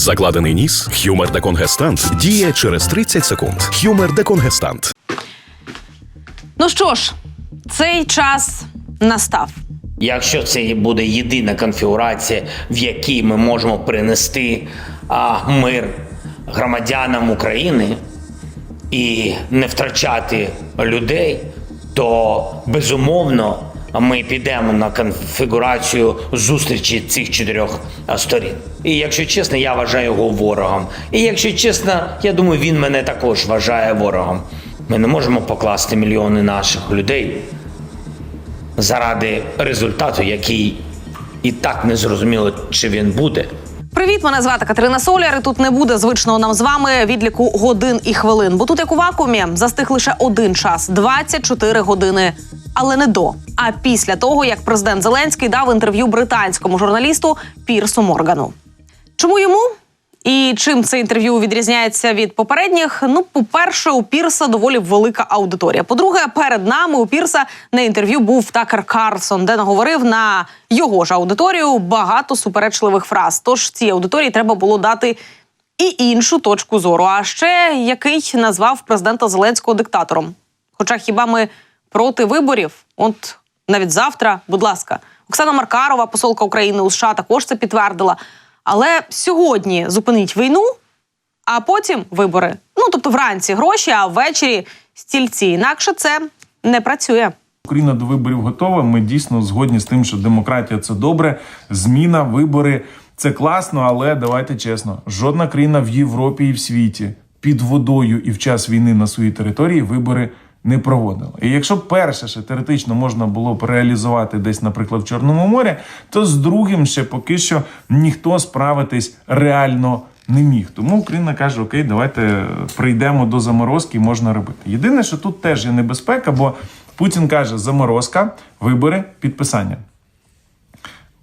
Закладений ніс, Хюмер деконгестант діє через 30 секунд. Хюмер деконгестант. Ну що ж, цей час настав. Якщо це буде єдина конфігурація, в якій ми можемо принести мир громадянам України і не втрачати людей, то безумовно ми підемо на конфігурацію зустрічі цих чотирьох сторін. І якщо чесно, я вважаю його ворогом. І якщо чесно, я думаю, він мене також вважає ворогом. Ми не можемо покласти мільйони наших людей заради результату, який і так не зрозуміло, чи він буде. Привіт, мене звати Катерина Соляр, і тут не буде звичного нам з вами відліку годин і хвилин. Бо тут, як у вакуумі, застиг лише один час – 24 години. Але не до, а після того, як президент Зеленський дав інтерв'ю британському журналісту Пірсу Моргану. Чому йому? І чим це інтерв'ю відрізняється від попередніх? Ну, по-перше, у Пірса доволі велика аудиторія. По-друге, перед нами у Пірса на інтерв'ю був Такер Карлсон, де наговорив на його ж аудиторію багато суперечливих фраз. Тож цій аудиторії треба було дати і іншу точку зору. А ще який назвав президента Зеленського диктатором. Хоча хіба ми проти виборів? От навіть завтра, будь ласка. Оксана Маркарова, посолка України у США, також це підтвердила. Але сьогодні зупинить війну, а потім вибори. Ну, тобто вранці гроші, а ввечері стільці. Інакше це не працює. Україна до виборів готова. Ми дійсно згодні з тим, що демократія – це добре, зміна, вибори – це класно, але давайте чесно, жодна країна в Європі і в світі під водою і в час війни на своїй території вибори не проводила. І якщо перше ще теоретично можна було б реалізувати десь, наприклад, в Чорному морі, то з другим ще поки що ніхто справитись реально не міг. Тому Україна каже, окей, давайте прийдемо до заморозки, можна робити. Єдине, що тут теж є небезпека, бо Путін каже, заморозка, вибори, підписання.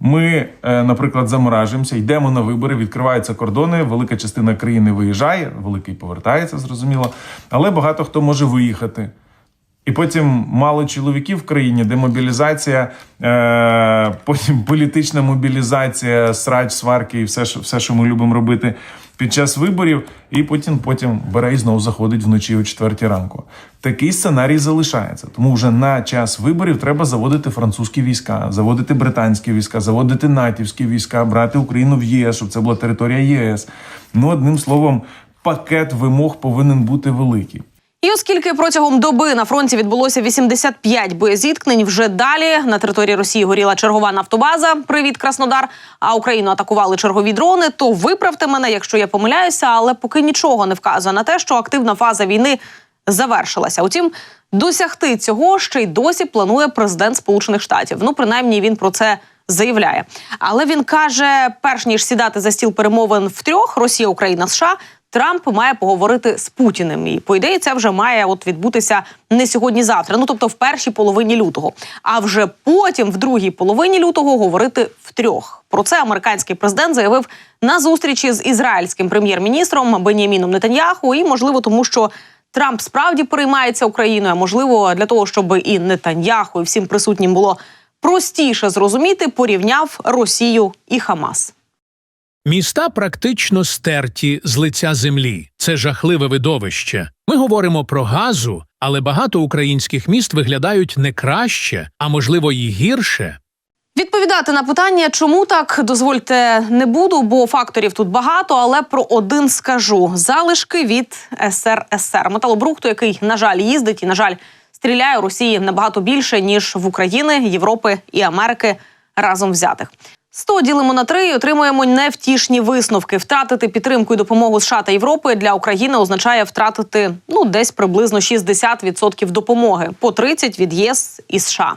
Ми, наприклад, заморажуємося, йдемо на вибори, відкриваються кордони, велика частина країни виїжджає, великий повертається, зрозуміло, але багато хто може виїхати. І потім мало чоловіків в країні, демобілізація, потім політична мобілізація, срач, сварки і все, що ми любимо робити під час виборів, і потім бере і знову заходить вночі о 4 ранку. Такий сценарій залишається. Тому вже на час виборів треба заводити французькі війська, заводити британські війська, заводити натівські війська, брати Україну в ЄС, щоб це була територія ЄС. Ну, одним словом, пакет вимог повинен бути великий. І оскільки протягом доби на фронті відбулося 85 боєзіткнень, вже далі на території Росії горіла чергова нафтобаза, привіт, Краснодар, а Україну атакували чергові дрони, то виправте мене, якщо я помиляюся, але поки нічого не вказує на те, що активна фаза війни завершилася. Утім, досягти цього ще й досі планує президент Сполучених Штатів. Ну, принаймні, він про це заявляє. Але він каже, перш ніж сідати за стіл перемовин втрьох – Росія, Україна, США – Трамп має поговорити з Путіним. І, по ідеї, це вже має відбутися не сьогодні-завтра, ну, тобто в першій половині лютого. А вже потім, в другій половині лютого, говорити втрьох. Про це американський президент заявив на зустрічі з ізраїльським прем'єр-міністром Бен'яміном Нетаньяху. І, можливо, тому що Трамп справді переймається Україною, а можливо, для того, щоб і Нетаньяху, і всім присутнім було простіше зрозуміти, порівняв Росію і Хамас. Міста практично стерті з лиця землі. Це жахливе видовище. Ми говоримо про Газу, але багато українських міст виглядають не краще, а можливо і гірше. Відповідати на питання, чому так, дозвольте, не буду, бо факторів тут багато, але про один скажу. Залишки від СРСР. Металобрухту, який, на жаль, їздить і, на жаль, стріляє у Росії набагато більше, ніж в України, Європи і Америки разом взятих. 100 ділимо на 3 і отримуємо невтішні висновки. Втратити підтримку і допомогу США та Європи для України означає втратити, десь приблизно 60% допомоги, по 30% від ЄС і США.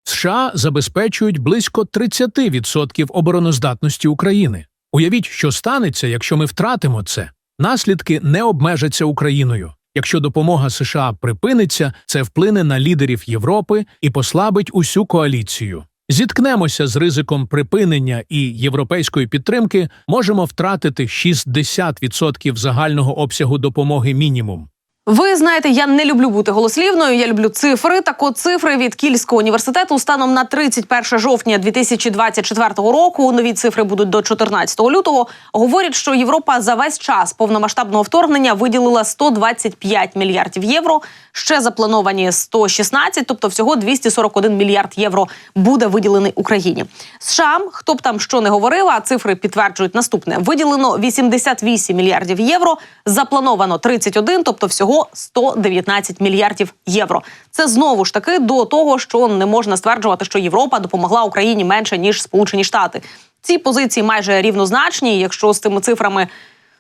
США забезпечують близько 30% обороноздатності України. Уявіть, що станеться, якщо ми втратимо це. Наслідки не обмежаться Україною. Якщо допомога США припиниться, це вплине на лідерів Європи і послабить усю коаліцію. Зіткнемося з ризиком припинення і європейської підтримки, можемо втратити 60% загального обсягу допомоги мінімум. Ви знаєте, я не люблю бути голослівною, я люблю цифри. Так от цифри від Кільського університету станом на 31 жовтня 2024 року, нові цифри будуть до 14 лютого, говорять, що Європа за весь час повномасштабного вторгнення виділила 125 мільярдів євро, ще заплановані 116, тобто всього 241 мільярд євро буде виділений Україні. США, хто б там що не говорив, а цифри підтверджують наступне. Виділено 88 мільярдів євро, заплановано 31, тобто всього 119 мільярдів євро. Це знову ж таки до того, що не можна стверджувати, що Європа допомогла Україні менше, ніж Сполучені Штати. Ці позиції майже рівнозначні. Якщо з цими цифрами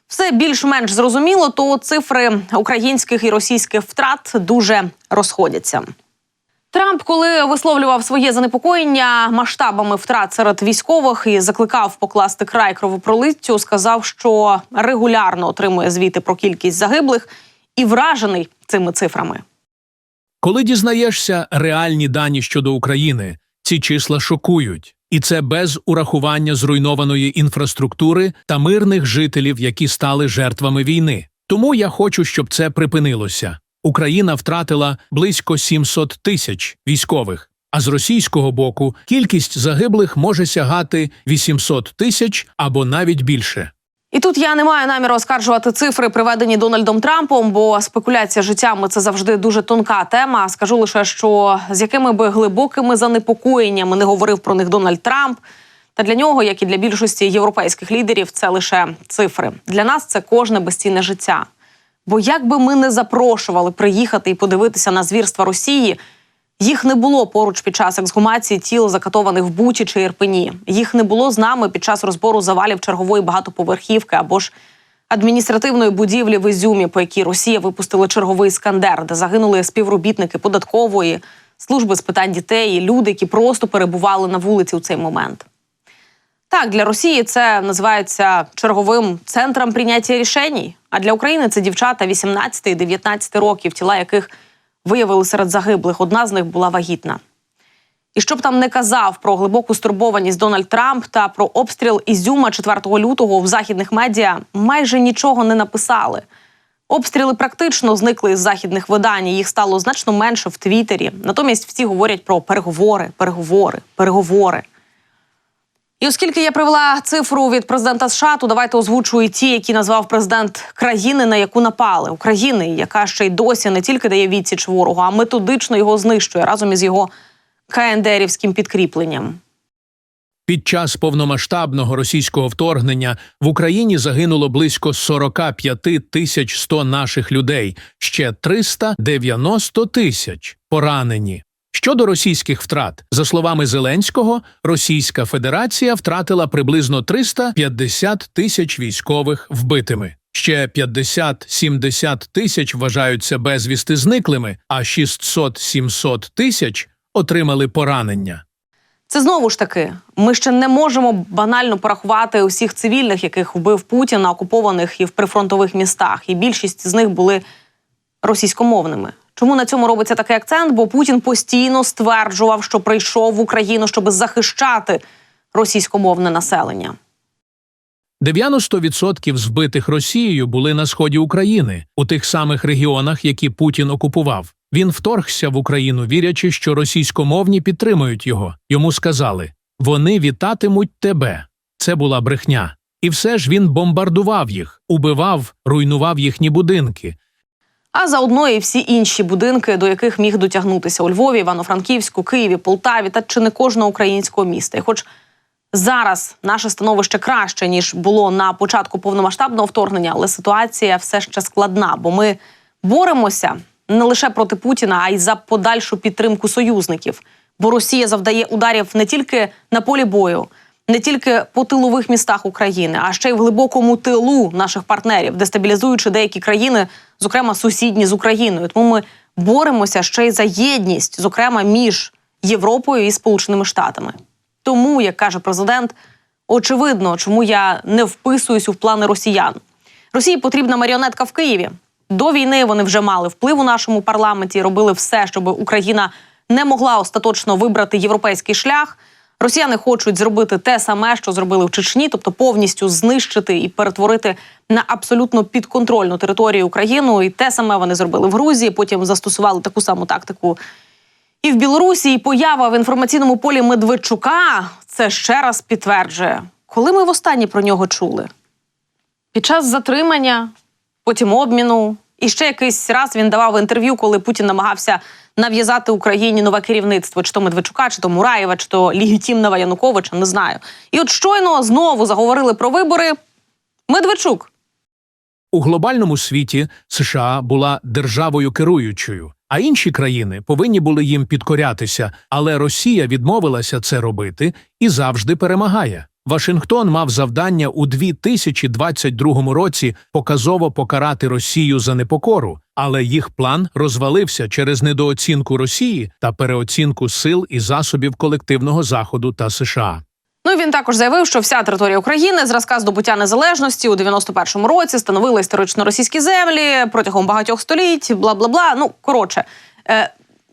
все більш-менш зрозуміло, то цифри українських і російських втрат дуже розходяться. Трамп, коли висловлював своє занепокоєння масштабами втрат серед військових і закликав покласти край кровопролиттю, сказав, що регулярно отримує звіти про кількість загиблих і вражений цими цифрами. Коли дізнаєшся реальні дані щодо України, ці числа шокують. І це без урахування зруйнованої інфраструктури та мирних жителів, які стали жертвами війни. Тому я хочу, щоб це припинилося. Україна втратила близько 700 тисяч військових, а з російського боку кількість загиблих може сягати 800 тисяч або навіть більше. І тут я не маю наміру оскаржувати цифри, приведені Дональдом Трампом, бо спекуляція життями – це завжди дуже тонка тема. Скажу лише, що з якими би глибокими занепокоєннями не говорив про них Дональд Трамп, та для нього, як і для більшості європейських лідерів, це лише цифри. Для нас це кожне безцінне життя. Бо як би ми не запрошували приїхати і подивитися на звірства Росії, їх не було поруч під час ексгумації тіл, закатованих в Бучі чи Ірпені. Їх не було з нами під час розбору завалів чергової багатоповерхівки або ж адміністративної будівлі в Ізюмі, по якій Росія випустила черговий «Іскандер», де загинули співробітники податкової, служби з питань дітей і люди, які просто перебували на вулиці у цей момент. Так, для Росії це називається черговим центром прийняття рішень, а для України це дівчата 18 і 19 років, тіла яких виявили серед загиблих. Одна з них була вагітна. І що б там не казав про глибоку стурбованість Дональд Трамп та про обстріл Ізюма 4 лютого в західних медіа, майже нічого не написали. Обстріли практично зникли із західних видань, їх стало значно менше в Твіттері. Натомість всі говорять про переговори. І оскільки я привела цифру від президента США, то давайте озвучу і ті, які назвав президент країни, на яку напали. України, яка ще й досі не тільки дає відсіч ворогу, а методично його знищує разом із його КНДРівським підкріпленням. Під час повномасштабного російського вторгнення в Україні загинуло близько 45 100 наших людей, ще 390 тисяч поранені. Щодо російських втрат, за словами Зеленського, Російська Федерація втратила приблизно 350 тисяч військових вбитими. Ще 50-70 тисяч вважаються безвісти зниклими, а 600-700 тисяч отримали поранення. Це знову ж таки, ми ще не можемо банально порахувати усіх цивільних, яких вбив Путін на окупованих і в прифронтових містах. І більшість з них були російськомовними. Чому на цьому робиться такий акцент? Бо Путін постійно стверджував, що прийшов в Україну, щоб захищати російськомовне населення. 90% збитих Росією були на сході України, у тих самих регіонах, які Путін окупував. Він вторгся в Україну, вірячи, що російськомовні підтримують його. Йому сказали «Вони вітатимуть тебе». Це була брехня. І все ж він бомбардував їх, убивав, руйнував їхні будинки. А заодно і всі інші будинки, до яких міг дотягнутися у Львові, Івано-Франківську, Києві, Полтаві та чи не кожного українського міста. І хоч зараз наше становище краще, ніж було на початку повномасштабного вторгнення, але ситуація все ще складна, бо ми боремося не лише проти Путіна, а й за подальшу підтримку союзників. Бо Росія завдає ударів не тільки на полі бою, не тільки по тилових містах України, а ще й в глибокому тилу наших партнерів, дестабілізуючи деякі країни, зокрема сусідні з Україною. Тому ми боремося ще й за єдність, зокрема між Європою і Сполученими Штатами. Тому, як каже президент, очевидно, чому я не вписуюсь у плани росіян. Росії потрібна маріонетка в Києві. До війни вони вже мали вплив у нашому парламенті, робили все, щоб Україна не могла остаточно вибрати європейський шлях. Росіяни хочуть зробити те саме, що зробили в Чечні, тобто повністю знищити і перетворити на абсолютно підконтрольну територію Україну. І те саме вони зробили в Грузії, потім застосували таку саму тактику і в Білорусі. І поява в інформаційному полі Медведчука це ще раз підтверджує. Коли ми востаннє про нього чули? Під час затримання, потім обміну. І ще якийсь раз він давав інтерв'ю, коли Путін намагався нав'язати Україні нове керівництво, чи то Медведчука, чи то Мураєва, чи то легітимного Януковича, не знаю. І от щойно знову заговорили про вибори Медведчук. У глобальному світі США була державою керуючою, а інші країни повинні були їм підкорятися, але Росія відмовилася це робити і завжди перемагає. Вашингтон мав завдання у 2022 році показово покарати Росію за непокору, але їх план розвалився через недооцінку Росії та переоцінку сил і засобів колективного Заходу та США. Ну і він також заявив, що вся територія України зразка здобуття незалежності у 91-му році становила історично російські землі протягом багатьох століть, бла-бла-бла. Ну, коротше,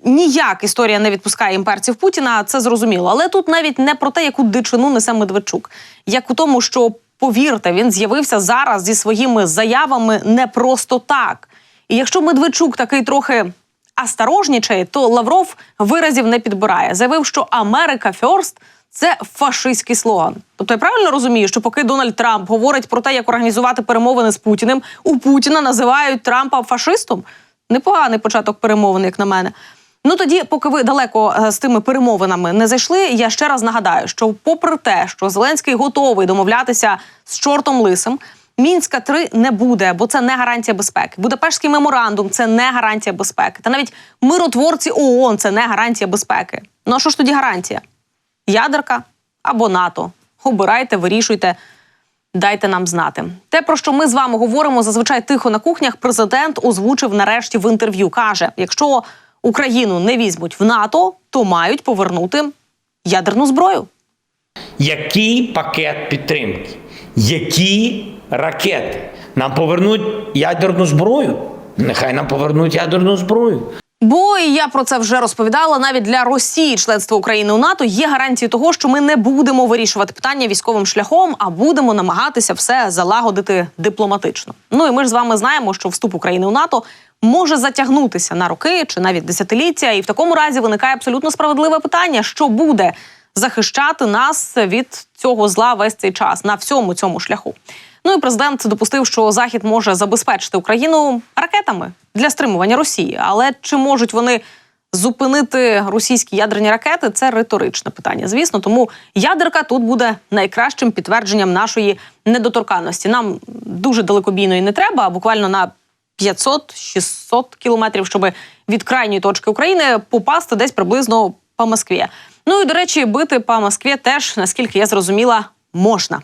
ніяк історія не відпускає імперців Путіна, це зрозуміло. Але тут навіть не про те, яку дичину несе Медведчук. Як у тому, що, повірте, він з'явився зараз зі своїми заявами не просто так. І якщо Медведчук такий трохи осторожнічає, то Лавров виразів не підбирає. Заявив, що «Америка First» – це фашистський слоган. Тобто я правильно розумію, що поки Дональд Трамп говорить про те, як організувати перемовини з Путіним, у Путіна називають Трампа фашистом? Непоганий початок перемовин, як на мене. Ну тоді, поки ви далеко з тими перемовинами не зайшли, я ще раз нагадаю, що попри те, що Зеленський готовий домовлятися з чортом лисим, Мінська-3 не буде, бо це не гарантія безпеки. Будапештський меморандум – це не гарантія безпеки. Та навіть миротворці ООН – це не гарантія безпеки. Ну а що ж тоді гарантія? Ядерка або НАТО. Обирайте, вирішуйте, дайте нам знати. Те, про що ми з вами говоримо зазвичай тихо на кухнях, президент озвучив нарешті в інтерв'ю. Каже, якщо Україну не візьмуть в НАТО, то мають повернути ядерну зброю. Який пакет підтримки? Які ракети? Нам повернуть ядерну зброю? Нехай нам повернуть ядерну зброю. Бо, і я про це вже розповідала, навіть для Росії членство України у НАТО є гарантією того, що ми не будемо вирішувати питання військовим шляхом, а будемо намагатися все залагодити дипломатично. Ну і ми ж з вами знаємо, що вступ України у НАТО може затягнутися на роки чи навіть десятиліття, і в такому разі виникає абсолютно справедливе питання, що буде захищати нас від цього зла весь цей час на всьому цьому шляху. Ну і президент допустив, що Захід може забезпечити Україну ракетами для стримування Росії. Але чи можуть вони зупинити російські ядерні ракети – це риторичне питання, звісно. Тому ядерка тут буде найкращим підтвердженням нашої недоторканності. Нам дуже далекобійної не треба, а буквально на 500-600 кілометрів, щоб від крайньої точки України попасти десь приблизно по Москві. Ну і, до речі, бити по Москві теж, наскільки я зрозуміла, можна.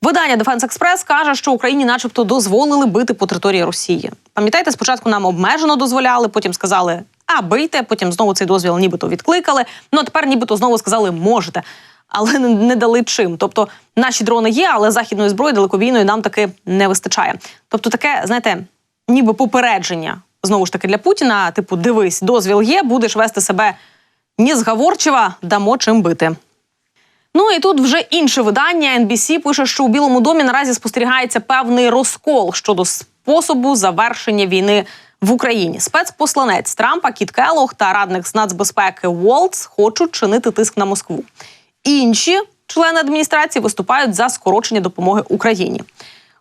Видання Defense Express каже, що Україні начебто дозволили бити по території Росії. Пам'ятаєте, спочатку нам обмежено дозволяли, потім сказали «а, бийте», потім знову цей дозвіл нібито відкликали, ну а тепер нібито знову сказали «можете», але не дали чим. Тобто наші дрони є, але західної зброї далекобійної нам таки не вистачає. Тобто таке, знаєте, ніби попередження, знову ж таки, для Путіна, типу «дивись, дозвіл є, будеш вести себе незговорчиво, дамо чим бити». Ну і тут вже інше видання NBC пише, що у Білому домі наразі спостерігається певний розкол щодо способу завершення війни в Україні. Спецпосланець Трампа Кіт Келлог та радник з нацбезпеки Волтс хочуть чинити тиск на Москву. Інші члени адміністрації виступають за скорочення допомоги Україні.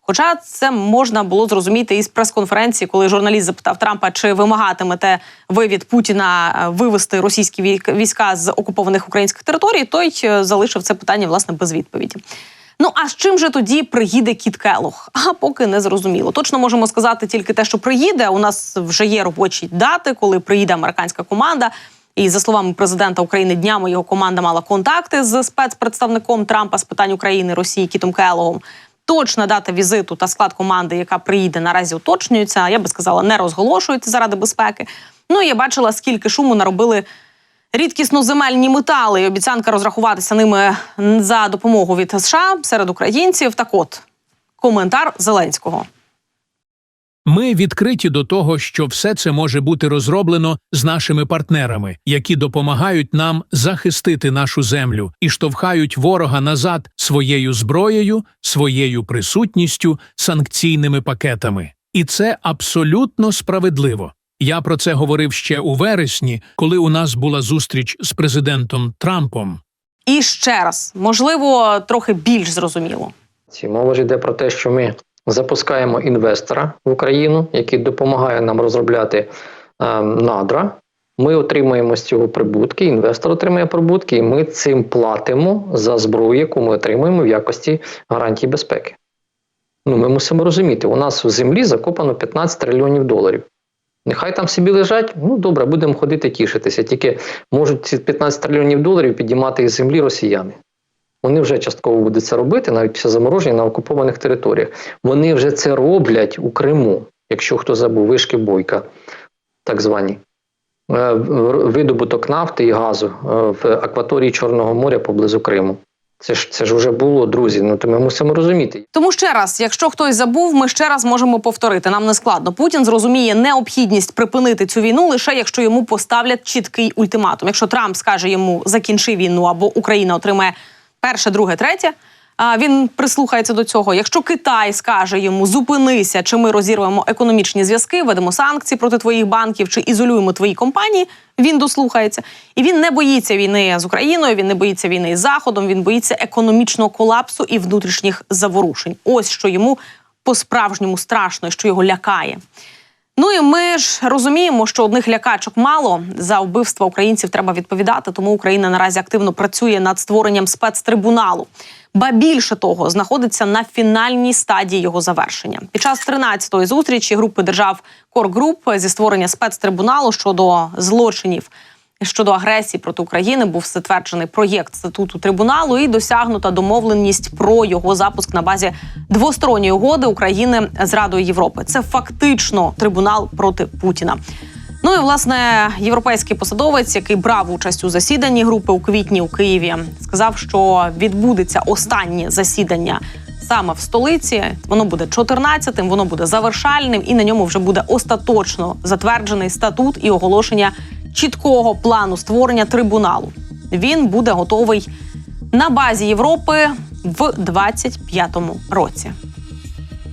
Хоча це можна було зрозуміти із прес-конференції, коли журналіст запитав Трампа, чи вимагатимете ви від Путіна вивести російські війська з окупованих українських територій, той залишив це питання, власне, без відповіді. Ну, а з чим же тоді приїде Кіт Келлог? А поки не зрозуміло. Точно можемо сказати тільки те, що приїде. У нас вже є робочі дати, коли приїде американська команда. І, за словами президента України, днями його команда мала контакти з спецпредставником Трампа з питань України, Росії Кітом Келлогом. Точна дата візиту та склад команди, яка приїде, наразі уточнюється. Я би сказала, не розголошується заради безпеки. Ну і я бачила, скільки шуму наробили рідкісноземельні метали. І обіцянка розрахуватися ними за допомогу від США серед українців. Так от, коментар Зеленського. Ми відкриті до того, що все це може бути розроблено з нашими партнерами, які допомагають нам захистити нашу землю і штовхають ворога назад своєю зброєю, своєю присутністю, санкційними пакетами. І це абсолютно справедливо. Я про це говорив ще у вересні, коли у нас була зустріч з президентом Трампом. І ще раз, можливо, трохи більш зрозуміло. Мова ж йде про те, що ми запускаємо інвестора в Україну, який допомагає нам розробляти надра. Ми отримуємо з цього прибутки, інвестор отримує прибутки, і ми цим платимо за зброю, яку ми отримуємо в якості гарантії безпеки. Ми мусимо розуміти, у нас в землі закопано 15 трильйонів доларів. Нехай там собі лежать, добре, будемо ходити тішитися. Тільки можуть ці 15 трильйонів доларів підіймати із землі росіяни. Вони вже частково будуть це робити, навіть після замороження на окупованих територіях. Вони вже це роблять у Криму, якщо хто забув, вишки Бойка, так звані. Видобуток нафти і газу в акваторії Чорного моря поблизу Криму. Це ж вже було, друзі, то ми мусимо розуміти. Тому ще раз, якщо хтось забув, ми ще раз можемо повторити. Нам не складно. Путін зрозуміє необхідність припинити цю війну лише якщо йому поставлять чіткий ультиматум. Якщо Трамп скаже йому «закінчи війну» або Україна отримає перше, друге, третє, він прислухається до цього. Якщо Китай скаже йому «зупинися, чи ми розірвемо економічні зв'язки, введемо санкції проти твоїх банків, чи ізолюємо твої компанії», він дослухається. І він не боїться війни з Україною, він не боїться війни з Заходом, він боїться економічного колапсу і внутрішніх заворушень. Ось що йому по-справжньому страшно, що його лякає. І ми ж розуміємо, що одних лякачок мало. За вбивства українців треба відповідати, тому Україна наразі активно працює над створенням спецтрибуналу. Ба більше того, знаходиться на фінальній стадії його завершення. Під час 13-ї зустрічі групи держав Core Group зі створення спецтрибуналу щодо злочинів щодо агресії проти України був затверджений проєкт статуту трибуналу і досягнута домовленість про його запуск на базі двосторонньої угоди України з Радою Європи. Це фактично трибунал проти Путіна. І, власне, європейський посадовець, який брав участь у засіданні групи у квітні у Києві, сказав, що відбудеться останнє засідання саме в столиці. Воно буде 14-тим, воно буде завершальним, і на ньому вже буде остаточно затверджений статут і оголошення чіткого плану створення трибуналу. Він буде готовий на базі Європи в 25-му році.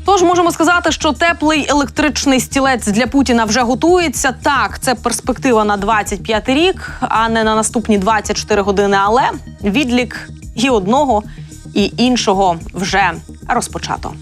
Тож можемо сказати, що теплий електричний стілець для Путіна вже готується. Так, це перспектива на 25-й рік, а не на наступні 24 години. Але відлік і одного, і іншого вже розпочато.